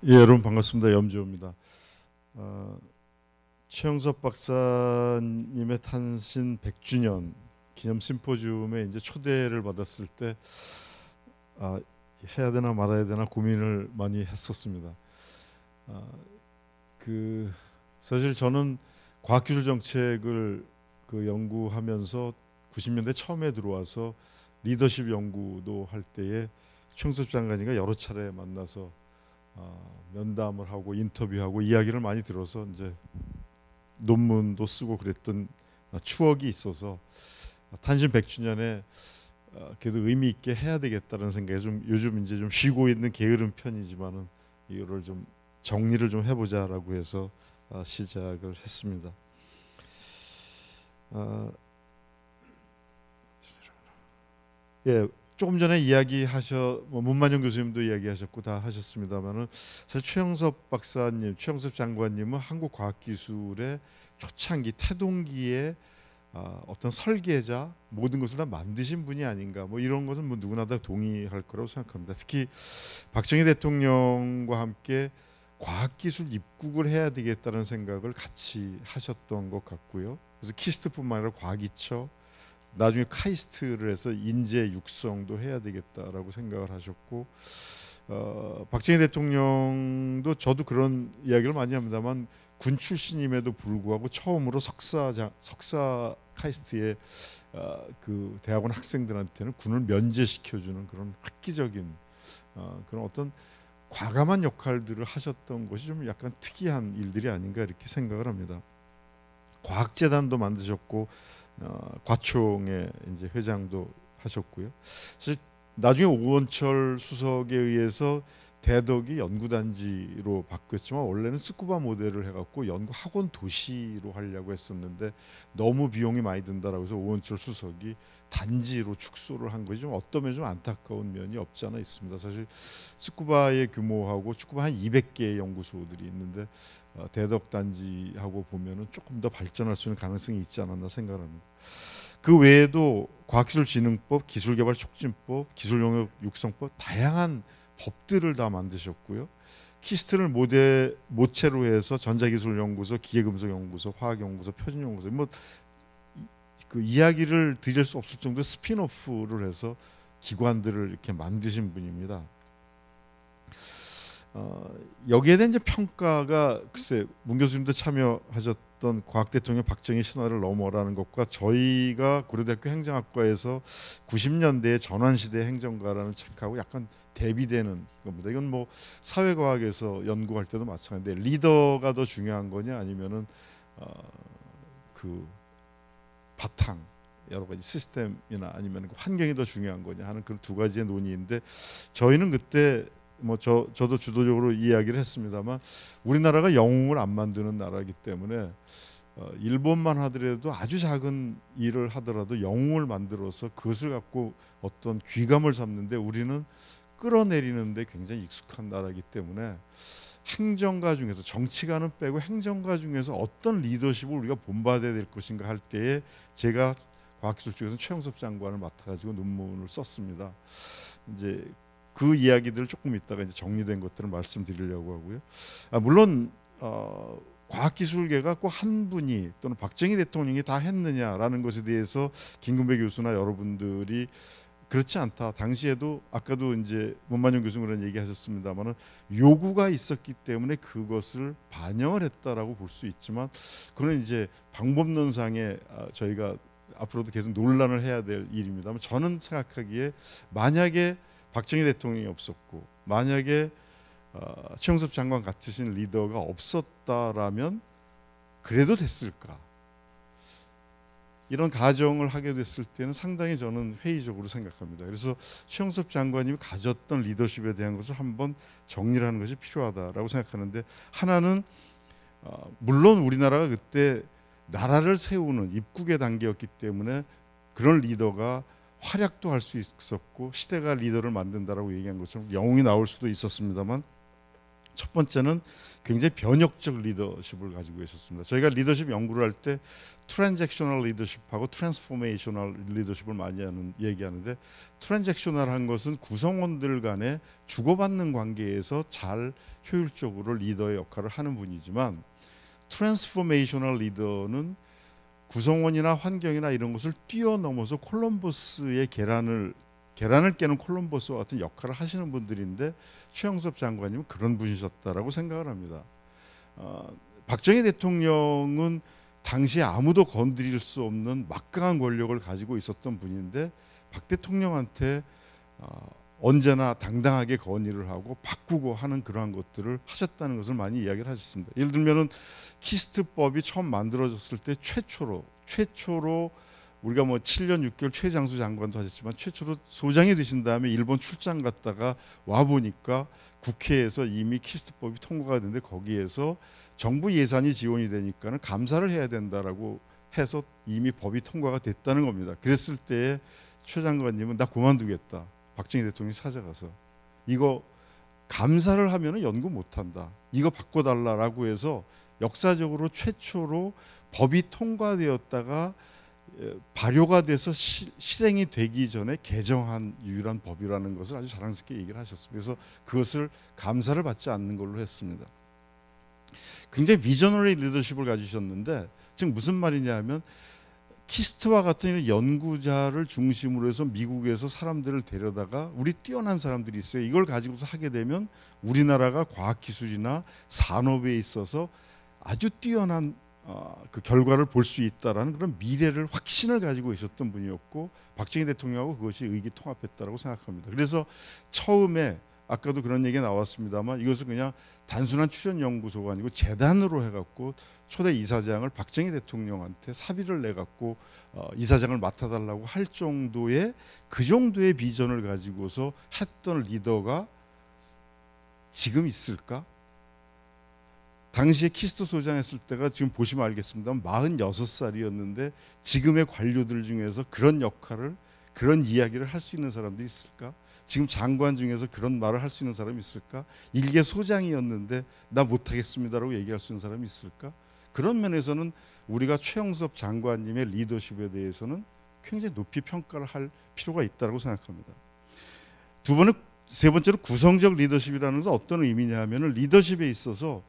예, 여러분 반갑습니다. 염지호입니다. 최영섭 박사님의 탄신 100주년 기념 심포지움에 이제 초대를 받았을 때 해야 되나 말아야 되나 고민을 많이 했었습니다. 사실 저는 과학기술 정책을 연구하면서 90년대 처음에 들어와서 리더십 연구도 할 때에 최영섭 장관님과 여러 차례 만나서 면담을 하고 인터뷰하고 이야기를 많이 들어서 이제 논문도 쓰고 그랬던 추억이 있어서 탄신 100주년에 그래도 의미 있게 해야 되겠다는 생각에 좀 요즘 이제 좀 쉬고 있는 게으른 편이지만은 이거를 좀 정리를 좀 해보자라고 해서 시작을 했습니다. 예. 조금 전에 문만영 교수님도 이야기하셨고 다 하셨습니다만은 사실 최영섭 박사님, 최영섭 장관님은 한국 과학기술의 초창기 태동기에 어떤 설계자, 모든 것을 다 만드신 분이 아닌가. 뭐 이런 것은 뭐 누구나 다 동의할 거라고 생각합니다. 특히 박정희 대통령과 함께 과학기술 입국을 해야 되겠다는 생각을 같이 하셨던 것 같고요. 그래서 키스트뿐만 아니라 과기처, 나중에 카이스트를 해서 인재 육성도 해야 되겠다라고 생각을 하셨고, 박정희 대통령도 저도 그런 이야기를 많이 합니다만 군 출신임에도 불구하고 처음으로 석사 카이스트의 그 대학원 학생들한테는 군을 면제시켜주는 그런 획기적인 그런 어떤 과감한 역할들을 하셨던 것이 좀 약간 특이한 일들이 아닌가 이렇게 생각을 합니다. 과학재단도 만드셨고 과총의 이제 회장도 하셨고요. 사실 나중에 오원철 수석에 의해서 대덕이 연구단지로 바뀌었지만 원래는 스쿠바 모델을 해갖고 연구학원 도시로 하려고 했었는데 너무 비용이 많이 든다라고 해서 오원철 수석이 단지로 축소를 한 것이 좀 어떤 면이 좀 안타까운 면이 없지 않아 있습니다. 사실 스쿠바의 규모하고 스쿠바 한 200개의 연구소들이 있는데 대덕 단지하고 보면은 조금 더 발전할 수 있는 가능성이 있지 않았나 생각합니다. 그 외에도 과학기술진흥법, 기술개발촉진법, 기술영역 육성법 다양한 법들을 다 만드셨고요. 키스트를 모체로 해서 전자기술연구소, 기계금속연구소, 화학연구소, 표준연구소 그 이야기를 드릴 수 없을 정도의 스핀오프를 해서 기관들을 이렇게 만드신 분입니다. 여기에 대한 이제 평가가 글쎄 문 교수님도 참여하셨던 과학대통령 박정희 신화를 넘어라는 것과 저희가 고려대학교 행정학과에서 90년대의 전환시대 행정가라는 책하고 약간 대비되는 겁니다. 이건 뭐 사회과학에서 연구할 때도 마찬가지인데 리더가 더 중요한 거냐 아니면은 그 바탕 여러 가지 시스템이나 아니면 환경이 더 중요한 거냐 하는 그런 두 가지의 논의인데 저희는 그때 뭐 저도 주도적으로 이야기를 했습니다만 우리나라가 영웅을 안 만드는 나라이기 때문에 일본만 하더라도 아주 작은 일을 하더라도 영웅을 만들어서 그것을 갖고 어떤 귀감을 잡는데 우리는 끌어내리는데 굉장히 익숙한 나라이기 때문에 행정가 중에서 정치가는 빼고 행정가 중에서 어떤 리더십을 우리가 본받아야 될 것인가 할 때에 제가 과학기술 쪽에서 최영섭 장관을 맡아가지고 논문을 썼습니다. 이제 그 이야기들을 조금 이따가 이제 정리된 것들을 말씀드리려고 하고요. 물론 과학기술계가 꼭 한 분이 또는 박정희 대통령이 다 했느냐라는 것에 대해서 김근배 교수나 여러분들이 그렇지 않다. 당시에도 아까도 이제 문만영 교수님 그런 얘기하셨습니다만은 요구가 있었기 때문에 그것을 반영을 했다라고 볼 수 있지만 그건 이제 방법론상에 저희가 앞으로도 계속 논란을 해야 될 일입니다만 저는 생각하기에 만약에 박정희 대통령이 없었고 만약에 최영섭 장관 같으신 리더가 없었다라면 그래도 됐을까? 이런 가정을 하게 됐을 때는 상당히 저는 회의적으로 생각합니다. 그래서 최영섭 장관님이 가졌던 리더십에 대한 것을 한번 정리를 하는 것이 필요하다라고 생각하는데 하나는 물론 우리나라가 그때 나라를 세우는 입국의 단계였기 때문에 그런 리더가 활약도 할 수 있었고 시대가 리더를 만든다라고 얘기한 것처럼 영웅이 나올 수도 있었습니다만 첫 번째는 굉장히 변혁적 리더십을 가지고 있었습니다. 저희가 리더십 연구를 할 때 트랜잭셔널 리더십하고 트랜스포메이셔널 리더십을 많이 얘기하는데, 트랜잭셔널한 것은 구성원들 간의 주고받는 관계에서 잘 효율적으로 리더의 역할을 하는 분이지만, 트랜스포메이셔널 리더는 구성원이나 환경이나 이런 것을 뛰어넘어서 콜럼버스의 계란을 깨는 콜럼버스와 같은 역할을 하시는 분들인데, 최영섭 장관님은 그런 분이셨다라고 생각을 합니다. 박정희 대통령은 당시에 아무도 건드릴 수 없는 막강한 권력을 가지고 있었던 분인데, 박 대통령한테 언제나 당당하게 건의를 하고 바꾸고 하는 그러한 것들을 하셨다는 것을 많이 이야기를 하셨습니다. 예를 들면은 키스트법이 처음 만들어졌을 때 최초로 우리가 뭐 7년 6개월 최장수 장관도 하셨지만, 최초로 소장이 되신 다음에 일본 출장 갔다가 와 보니까 국회에서 이미 키스트법이 통과가 됐는데, 거기에서 정부 예산이 지원이 되니까는 감사를 해야 된다라고 해서 이미 법이 통과가 됐다는 겁니다. 그랬을 때 최 장관님은 나 그만두겠다, 박정희 대통령이 찾아가서 이거 감사를 하면은 연구 못한다, 이거 바꿔달라라고 해서 역사적으로 최초로 법이 통과되었다가 발효가 돼서 실행이 되기 전에 개정한 유일한 법이라는 것을 아주 자랑스럽게 얘기를 하셨습니다. 그래서 그것을 감사를 받지 않는 걸로 했습니다. 굉장히 비저너리 리더십을 가지셨는데, 지금 무슨 말이냐 하면, 키스트와 같은 이런 연구자를 중심으로 해서 미국에서 사람들을 데려다가, 우리 뛰어난 사람들이 있어요, 이걸 가지고서 하게 되면 우리나라가 과학기술이나 산업에 있어서 아주 뛰어난 그 결과를 볼 수 있다라는 그런 미래를, 확신을 가지고 있었던 분이었고, 박정희 대통령하고 그것이 의기통합했다라고 생각합니다. 그래서 처음에 아까도 그런 얘기가 나왔습니다만, 이것은 그냥 단순한 출연연구소가 아니고 재단으로 해갖고 초대 이사장을 박정희 대통령한테 사비를 내갖고 이사장을 맡아달라고 할 정도의, 그 정도의 비전을 가지고서 했던 리더가 지금 있을까? 당시에 키스트 소장했을 때가 지금 보시면 알겠습니다만 46살이었는데 지금의 관료들 중에서 그런 역할을, 그런 이야기를 할 수 있는 사람들이 있을까? 지금 장관 중에서 그런 말을 할 수 있는 사람이 있을까? 일개 소장이었는데 나 못하겠습니다라고 얘기할 수 있는 사람이 있을까? 그런 면에서는 우리가 최영섭 장관님의 리더십에 대해서는 굉장히 높이 평가를 할 필요가 있다고 생각합니다. 세 번째로 구성적 리더십이라는 것은 어떤 의미냐 하면, 리더십에 있어서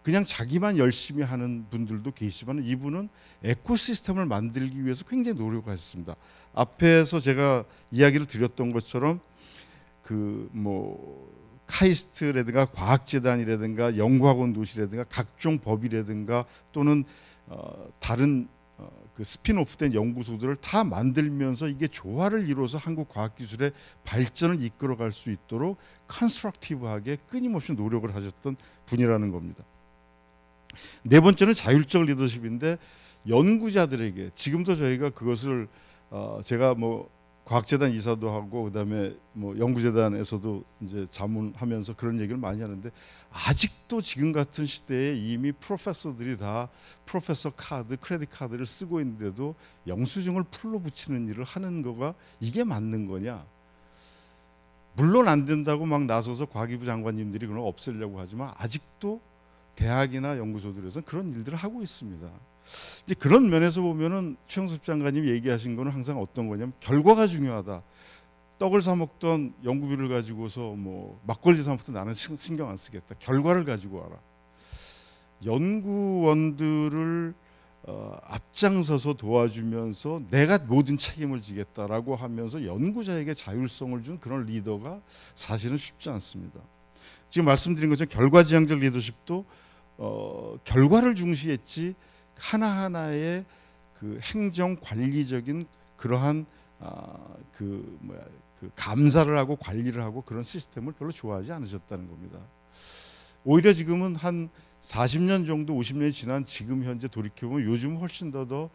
그냥 자기만 열심히 하는 분들도 계시지만, 이분은 에코시스템을 만들기 위해서 굉장히 노력하셨습니다. 앞에서 제가 이야기를 드렸던 것처럼 카이스트라든가 과학재단이라든가 연구학원 도시라든가 각종 법이라든가 또는 다른 그 스핀오프된 연구소들을 다 만들면서 이게 조화를 이루어서 한국 과학기술의 발전을 이끌어갈 수 있도록 컨스트럭티브하게 끊임없이 노력을 하셨던 분이라는 겁니다. 네 번째는 자율적 리더십인데, 연구자들에게 지금도 저희가 그것을 제가 과학재단 이사도 하고 그다음에 연구재단에서도 이제 자문하면서 그런 얘기를 많이 하는데, 아직도 지금 같은 시대에 이미 프로페서들이 다 프로페서 카드, 크레딧 카드를 쓰고 있는데도 영수증을 풀로 붙이는 일을 하는 거가 이게 맞는 거냐? 물론 안 된다고 막 나서서 과기부 장관님들이 그걸 없애려고 하지만, 아직도 대학이나 연구소들에서는 그런 일들을 하고 있습니다. 이제 그런 면에서 보면은 최영섭 장관님이 얘기하신 거는 항상 어떤 거냐면, 결과가 중요하다. 떡을 사 먹던 연구비를 가지고서 막걸리 사 먹던 나는 신경 안 쓰겠다. 결과를 가지고 와라. 연구원들을 앞장서서 도와주면서 내가 모든 책임을 지겠다라고 하면서 연구자에게 자율성을 준 그런 리더가 사실은 쉽지 않습니다. 지금 말씀드린 것처럼 결과지향적 리더십도 결과를 중시했지, 하나하나의 그 행정 관리적인 그러한 감사를 하고 관리를 하고 그런 시스템을 별로 좋아하지 않으셨다는 겁니다. 오히려 지금은 한 40년 정도 50년이 지난 지금 현재 돌이켜보면 요즘 훨씬 더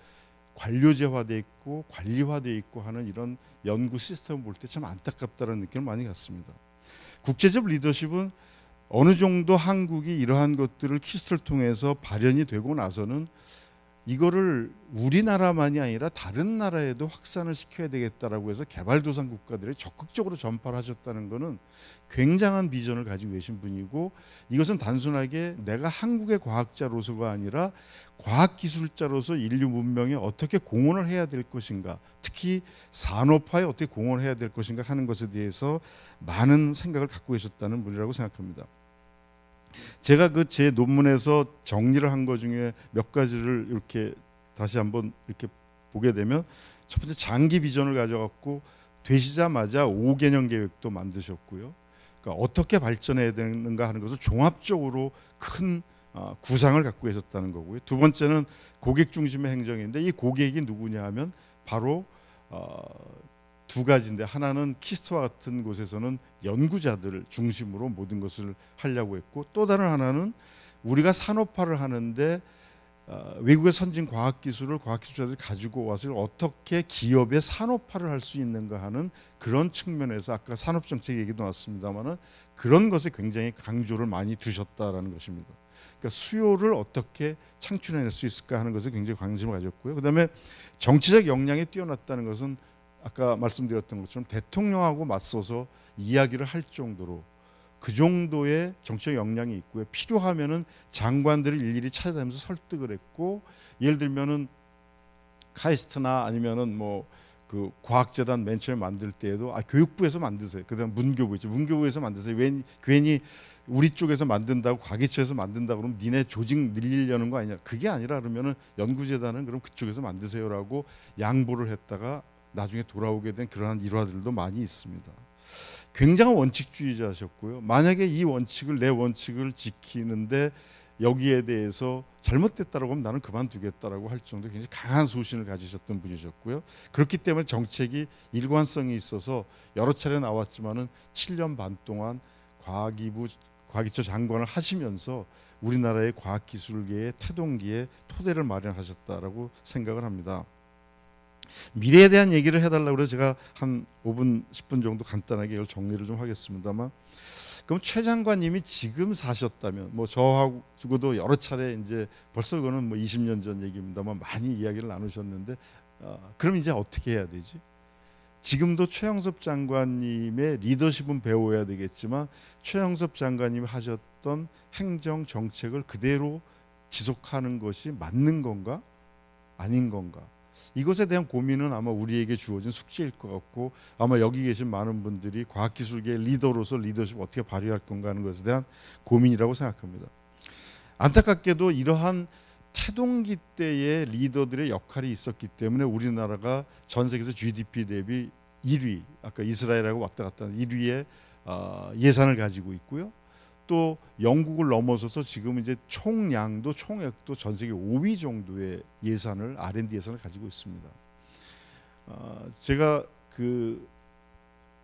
관료제화돼 있고 관리화돼 있고 하는 이런 연구 시스템을 볼 때 참 안타깝다는 느낌을 많이 갖습니다. 국제적 리더십은 어느 정도 한국이 이러한 것들을 키스트를 통해서 발현이 되고 나서는 이거를 우리나라만이 아니라 다른 나라에도 확산을 시켜야 되겠다라고 해서 개발도상 국가들이 적극적으로 전파를 하셨다는 것은 굉장한 비전을 가지고 계신 분이고, 이것은 단순하게 내가 한국의 과학자로서가 아니라 과학기술자로서 인류 문명에 어떻게 공헌을 해야 될 것인가, 특히 산업화에 어떻게 공헌을 해야 될 것인가 하는 것에 대해서 많은 생각을 갖고 계셨다는 분이라고 생각합니다. 제가 그 제 논문에서 정리를 한 것 중에 몇 가지를 이렇게 다시 한번 이렇게 보게 되면, 첫 번째 장기 비전을 가져갖고 되시자마자 5개년 계획도 만드셨고요. 그러니까 어떻게 발전해야 되는가 하는 것을 종합적으로 큰 구상을 갖고 계셨다는 거고요. 두 번째는 고객 중심의 행정인데, 이 고객이 누구냐 하면 바로 두 가지인데, 하나는 키스트와 같은 곳에서는 연구자들을 중심으로 모든 것을 하려고 했고, 또 다른 하나는 우리가 산업화를 하는데 외국의 선진 과학기술을 과학기술자들이 가지고 와서 어떻게 기업의 산업화를 할 수 있는가 하는 그런 측면에서, 아까 산업정책 얘기도 나왔습니다마는 그런 것에 굉장히 강조를 많이 두셨다라는 것입니다. 그러니까 수요를 어떻게 창출해낼 수 있을까 하는 것에 굉장히 관심을 가졌고요. 그다음에 정치적 역량이 뛰어났다는 것은 아까 말씀드렸던 것처럼 대통령하고 맞서서 이야기를 할 정도로 그 정도의 정치적 역량이 있고요. 필요하면은 장관들을 일일이 찾아다니면서 설득을 했고, 예를 들면은 카이스트나 아니면은 뭐 그 과학재단 맨 처음에 만들 때에도 교육부에서 만드세요. 그다음 문교부 있죠. 문교부에서 만드세요. 괜히 우리 쪽에서 만든다고, 과기처에서 만든다고 그러면 니네 조직 늘리려는 거 아니냐. 그게 아니라 그러면은 연구재단은 그럼 그쪽에서 만드세요라고 양보를 했다가 나중에 돌아오게 된 그러한 일화들도 많이 있습니다. 굉장한 원칙주의자셨고요. 만약에 이 원칙을, 내 원칙을 지키는데 여기에 대해서 잘못됐다라고 하면 나는 그만두겠다라고 할 정도 굉장히 강한 소신을 가지셨던 분이셨고요. 그렇기 때문에 정책이 일관성이 있어서 여러 차례 나왔지만은 7년 반 동안 과기처 장관을 하시면서 우리나라의 과학기술계의 태동기에 토대를 마련하셨다라고 생각을 합니다. 미래에 대한 얘기를 해달라고 해서 제가 한 5분 10분 정도 간단하게 이걸 정리를 좀 하겠습니다만, 그럼 최 장관님이 지금 사셨다면, 뭐 저하고도 여러 차례 이제 벌써 그거는 뭐 20년 전 얘기입니다만 많이 이야기를 나누셨는데, 그럼 이제 어떻게 해야 되지? 지금도 최영섭 장관님의 리더십은 배워야 되겠지만, 최영섭 장관님이 하셨던 행정 정책을 그대로 지속하는 것이 맞는 건가 아닌 건가, 이것에 대한 고민은 아마 우리에게 주어진 숙제일 것 같고, 아마 여기 계신 많은 분들이 과학기술계 리더로서 리더십 어떻게 발휘할 건가 하는 것에 대한 고민이라고 생각합니다. 안타깝게도 이러한 태동기 때의 리더들의 역할이 있었기 때문에 우리나라가 전 세계에서 GDP 대비 1위, 아까 이스라엘하고 왔다 갔다 하는 1위의 예산을 가지고 있고요. 또 영국을 넘어서서 지금 이제 총량도 총액도 전 세계 5위 정도의 예산을, R&D 예산을 가지고 있습니다. 제가 그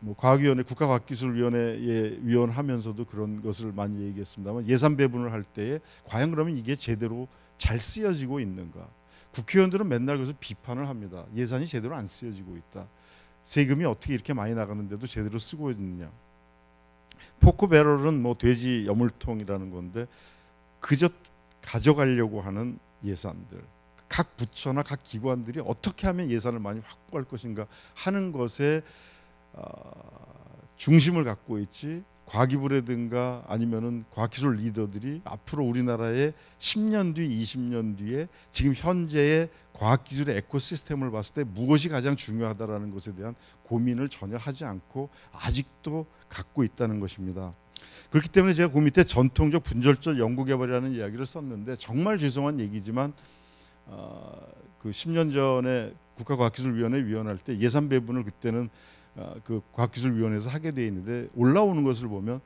뭐 과학위원회, 국가과학기술위원회에 위원하면서도 그런 것을 많이 얘기했습니다만, 예산 배분을 할 때에 과연 그러면 이게 제대로 잘 쓰여지고 있는가? 국회의원들은 맨날 그래서 비판을 합니다. 예산이 제대로 안 쓰여지고 있다. 세금이 어떻게 이렇게 많이 나가는데도 제대로 쓰고 있느냐? 포크배럴은 뭐 돼지 여물통이라는 건데, 그저 가져가려고 하는 예산들, 각 부처나 각 기관들이 어떻게 하면 예산을 많이 확보할 것인가 하는 것에 중심을 갖고 있지, 과기부라든가 아니면은 과학기술 리더들이 앞으로 우리나라의 10년 뒤, 20년 뒤에 지금 현재의 과학기술의 에코시스템을 봤을 때 무엇이 가장 중요하다라는 것에 대한 고민을 전혀 하지 않고 아직도 갖고 있다는 것입니다. 그렇기 때문에 제가 그 밑에 전통적 분절적 연구개발이라는 이야기를 썼는데, 정말 죄송한 얘기지만 그 10년 전에 국가과학기술위원회 위원할 때 예산 배분을 그때는 그 과학기술위원회에서 하게 돼 있는데, 올라오는 것을 보면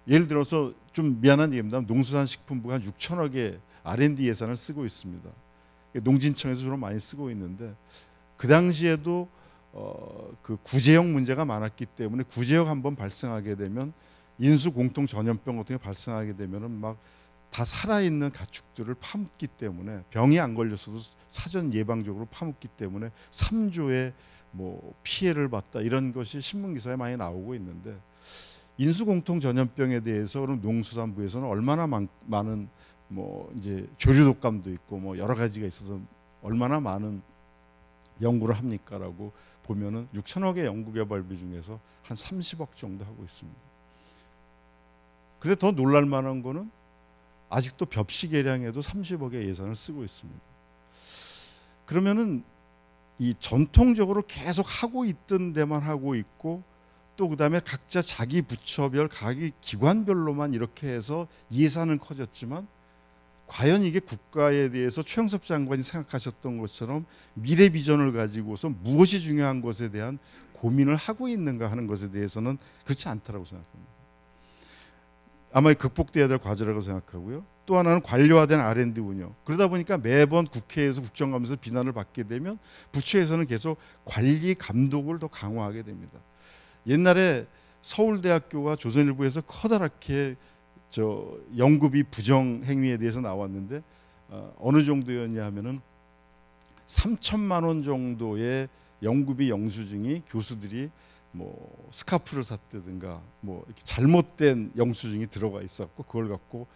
예를 들어서 좀 미안한 얘기입니다. 농수산식품부가 한 6천억의 R&D 예산을 쓰고 있습니다. 농진청에서 주로 많이 쓰고 있는데, 그 당시에도 그 구제역 문제가 많았기 때문에 구제역 한번 발생하게 되면, 인수 공통 전염병 같은 게 발생하게 되면은 막 다 살아있는 가축들을 파묻기 때문에, 병이 안 걸렸어도 사전 예방적으로 파묻기 때문에 3조의 뭐 피해를 봤다, 이런 것이 신문 기사에 많이 나오고 있는데, 인수 공통 전염병에 대해서 그럼 농수산부에서는 얼마나 많은 뭐 이제 조류 독감도 있고 뭐 여러 가지가 있어서 얼마나 많은 연구를 합니까라고 보면은 6천억의 연구개발비 중에서 한 30억 정도 하고 있습니다. 그런데 더 놀랄 만한 거는 아직도 벽시 개량에도 30억의 예산을 쓰고 있습니다. 그러면은 이 전통적으로 계속 하고 있던 데만 하고 있고, 또 그다음에 각자 자기 부처별, 자기 기관별로만 이렇게 해서 예산은 커졌지만, 과연 이게 국가에 대해서 최영섭 장관이 생각하셨던 것처럼 미래 비전을 가지고서 무엇이 중요한 것에 대한 고민을 하고 있는가 하는 것에 대해서는 그렇지 않다라고 생각합니다. 아마 극복돼야 될 과제라고 생각하고요. 또 하나는 관료화된 R&D 운영. 그러다 보니까 매번 국회에서 국정감사에서 비난을 받게 되면 부처에서는 계속 관리 감독을 더 강화하게 됩니다. 옛날에 서울대학교가 조선일보에서 커다랗게 연구비 부정 행위에 대해서 나왔는데 어느 정도였냐 하면은 3천만 원 정도의 연구비 영수증이 교수들이 뭐 스카프를 샀다든가 뭐 이렇게 잘못된 영수증이 들어가 있었고, 그걸 갖고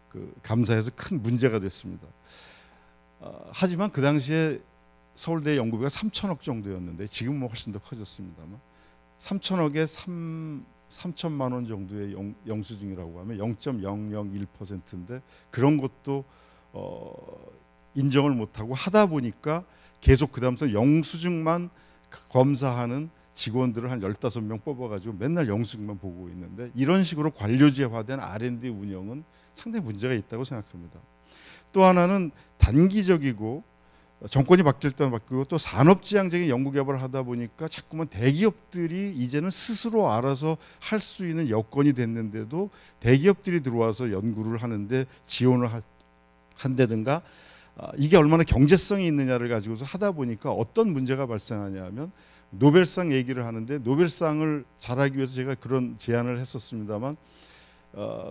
그 감사에서 큰 문제가 됐습니다. 하지만 그 당시에 서울대 연구비가 3천억 정도였는데 지금은 뭐 훨씬 더 커졌습니다만, 3천억에 3천만 원 정도의 영수증이라고 하면 0.001%인데 그런 것도 인정을 못하고 하다 보니까 계속 그 다음부터 영수증만 검사하는 직원들을 한 15명 뽑아가지고 맨날 영수증만 보고 있는데, 이런 식으로 관료제화된 R&D 운영은 상당히 문제가 있다고 생각합니다. 또 하나는 단기적이고 정권이 바뀔 때만 바뀌고 또 산업지향적인 연구개발을 하다 보니까 자꾸만 대기업들이 이제는 스스로 알아서 할 수 있는 여건이 됐는데도 대기업들이 들어와서 연구를 하는데 지원을 한다든가, 이게 얼마나 경제성이 있느냐를 가지고서 하다 보니까 어떤 문제가 발생하냐 하면, 노벨상 얘기를 하는데 노벨상을 잘하기 위해서 제가 그런 제안을 했었습니다만,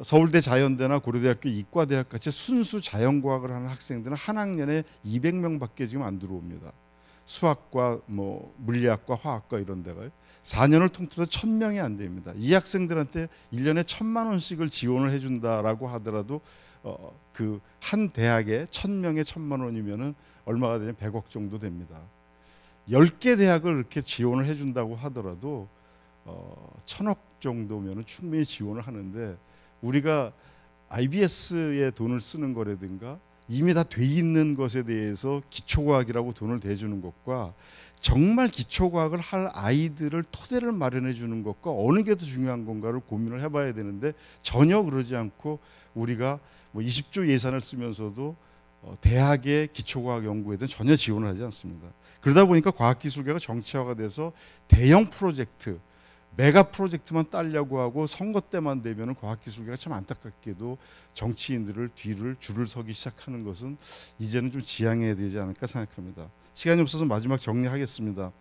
서울대 자연대나 고려대학교 이과대학 같이 순수 자연과학을 하는 학생들은 한 학년에 200명밖에 지금 안 들어옵니다. 수학과 뭐 물리학과 화학과 이런 데가요. 4년을 통틀어서 1000명이 안 됩니다. 이 학생들한테 1년에 1000만 원씩을 지원을 해준다라고 하더라도 그 한 대학에 1000명에 1000만 원이면은 얼마가 되냐면 100억 정도 됩니다. 10개 대학을 이렇게 지원을 해준다고 하더라도 1000억 정도면 충분히 지원을 하는데, 우리가 IBS에 돈을 쓰는 거라든가 이미 다 돼 있는 것에 대해서 기초과학이라고 돈을 대주는 것과 정말 기초과학을 할 아이들을 토대를 마련해 주는 것과 어느 게 더 중요한 건가를 고민을 해봐야 되는데, 전혀 그러지 않고 우리가 뭐 20조 예산을 쓰면서도 대학의 기초과학 연구에 대한 전혀 지원을 하지 않습니다. 그러다 보니까 과학기술계가 정치화가 돼서 대형 프로젝트, 메가 프로젝트만 따려고 하고 선거 때만 되면 과학기술계가 참 안타깝게도 정치인들을 뒤를 줄을 서기 시작하는 것은 이제는 좀 지양해야 되지 않을까 생각합니다. 시간이 없어서 마지막 정리하겠습니다.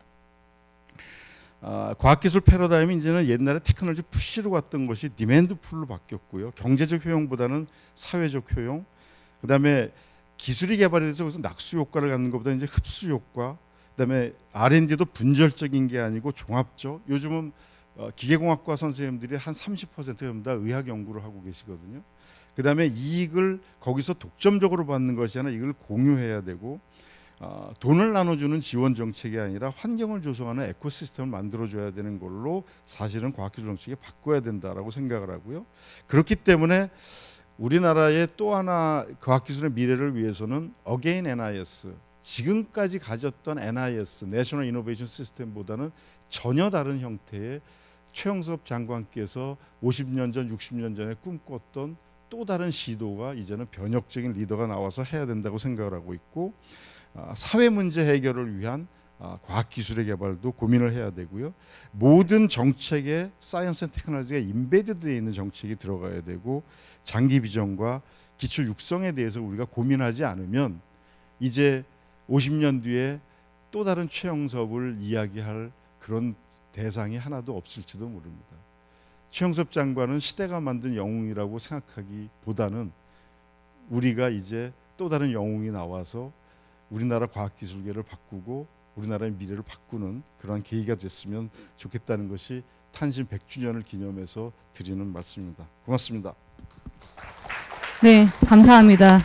과학기술 패러다임이 이제는 옛날에 테크놀로지 푸시로 갔던 것이 디맨드 풀로 바뀌었고요. 경제적 효용보다는 사회적 효용, 그다음에 기술이 개발이 돼서 거기서 낙수 효과를 갖는 것보다 이제 흡수 효과, 그다음에 R&D도 분절적인 게 아니고 종합적. 요즘은 기계공학과 선생님들이 한 30%가 의학 연구를 하고 계시거든요. 그다음에 이익을 거기서 독점적으로 받는 것이 아니라 이걸 공유해야 되고, 돈을 나눠주는 지원 정책이 아니라 환경을 조성하는 에코시스템을 만들어줘야 되는 걸로 사실은 과학기술 정책이 바꿔야 된다라고 생각을 하고요. 그렇기 때문에 우리나라의 또 하나 과학기술의 미래를 위해서는 어게인 NIS, 지금까지 가졌던 NIS, 내셔널 이노베이션 시스템보다는 전혀 다른 형태의 최영섭 장관께서 50년 전, 60년 전에 꿈꿨던 또 다른 시도가 이제는 변혁적인 리더가 나와서 해야 된다고 생각을 하고 있고, 사회 문제 해결을 위한 과학기술의 개발도 고민을 해야 되고요. 모든 정책에 사이언스 앤 테크놀로지가 임베디드되어 있는 정책이 들어가야 되고, 장기 비전과 기초 육성에 대해서 우리가 고민하지 않으면 이제 50년 뒤에 또 다른 최영섭을 이야기할 그런 대상이 하나도 없을지도 모릅니다. 최영섭 장관은 시대가 만든 영웅이라고 생각하기보다는 우리가 이제 또 다른 영웅이 나와서 우리나라 과학기술계를 바꾸고 우리나라의 미래를 바꾸는 그런 계기가 됐으면 좋겠다는 것이 탄신 100주년을 기념해서 드리는 말씀입니다. 고맙습니다. 네, 감사합니다.